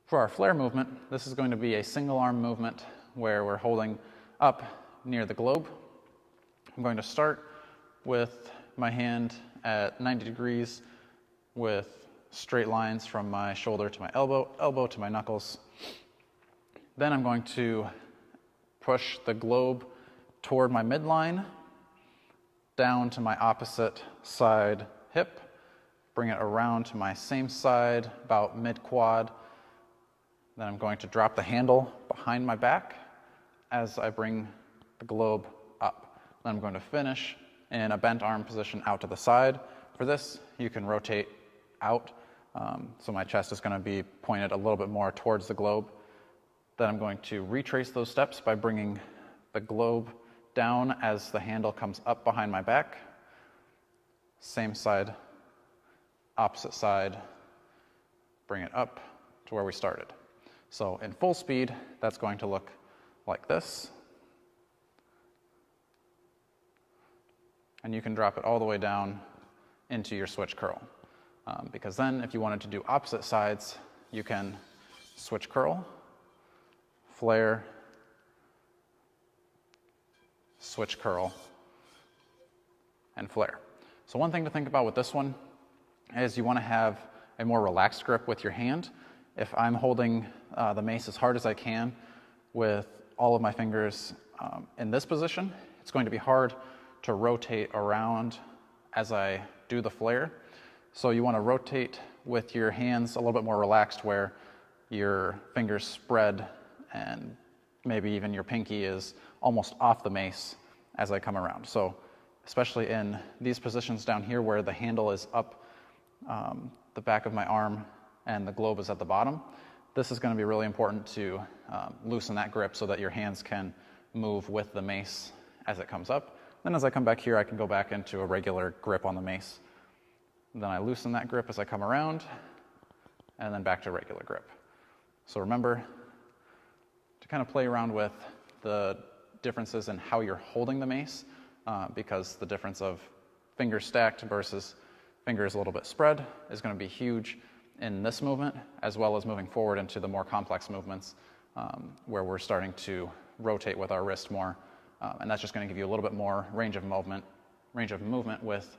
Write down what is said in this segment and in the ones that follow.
For our flare movement, this is going to be a single arm movement where we're holding up near the globe. I'm going to start with my hand at 90 degrees with straight lines from my shoulder to my elbow, elbow to my knuckles. Then I'm going to push the globe toward my midline, down to my opposite side hip, bring it around to my same side, about mid-quad. Then I'm going to drop the handle behind my back as I bring the globe up. Then I'm going to finish in a bent arm position out to the side. For this, you can rotate out, so my chest is going to be pointed a little bit more towards the globe. Then I'm going to retrace those steps by bringing the globe down as the handle comes up behind my back. Same side, opposite side, bring it up to where we started. So in full speed, that's going to look like this. And you can drop it all the way down into your switch curl. Because then if you wanted to do opposite sides, you can switch curl, flare, switch curl, and flare. So one thing to think about with this one is you want to have a more relaxed grip with your hand. If I'm holding the mace as hard as I can with all of my fingers in this position, it's going to be hard to rotate around as I do the flare. So you want to rotate with your hands a little bit more relaxed where your fingers spread and maybe even your pinky is almost off the mace as I come around. So especially in these positions down here where the handle is up the back of my arm and the globe is at the bottom, this is going to be really important to loosen that grip so that your hands can move with the mace as it comes up. Then as I come back here, I can go back into a regular grip on the mace. Then I loosen that grip as I come around, and then back to regular grip. So remember to kind of play around with the differences in how you're holding the mace, because the difference of fingers stacked versus fingers a little bit spread is going to be huge in this movement, as well as moving forward into the more complex movements where we're starting to rotate with our wrist more. And that's just going to give you a little bit more range of movement with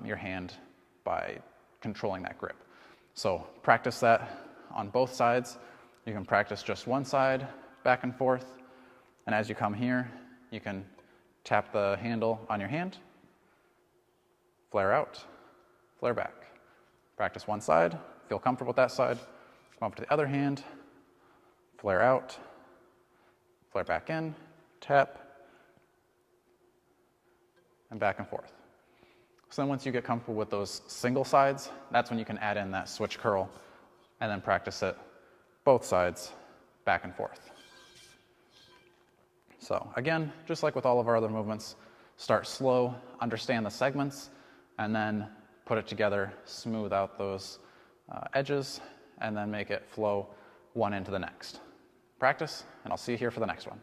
your hand by controlling that grip. So practice that on both sides. You can practice just one side back and forth, and as you come here, you can tap the handle on your hand, flare out, flare back. Practice one side, feel comfortable with that side, come up to the other hand, flare out, flare back in, tap, and back and forth. So then once you get comfortable with those single sides, that's when you can add in that switch curl and then practice it both sides back and forth. So again, just like with all of our other movements, start slow, understand the segments, and then put it together, smooth out those edges, and then make it flow one into the next. Practice, and I'll see you here for the next one.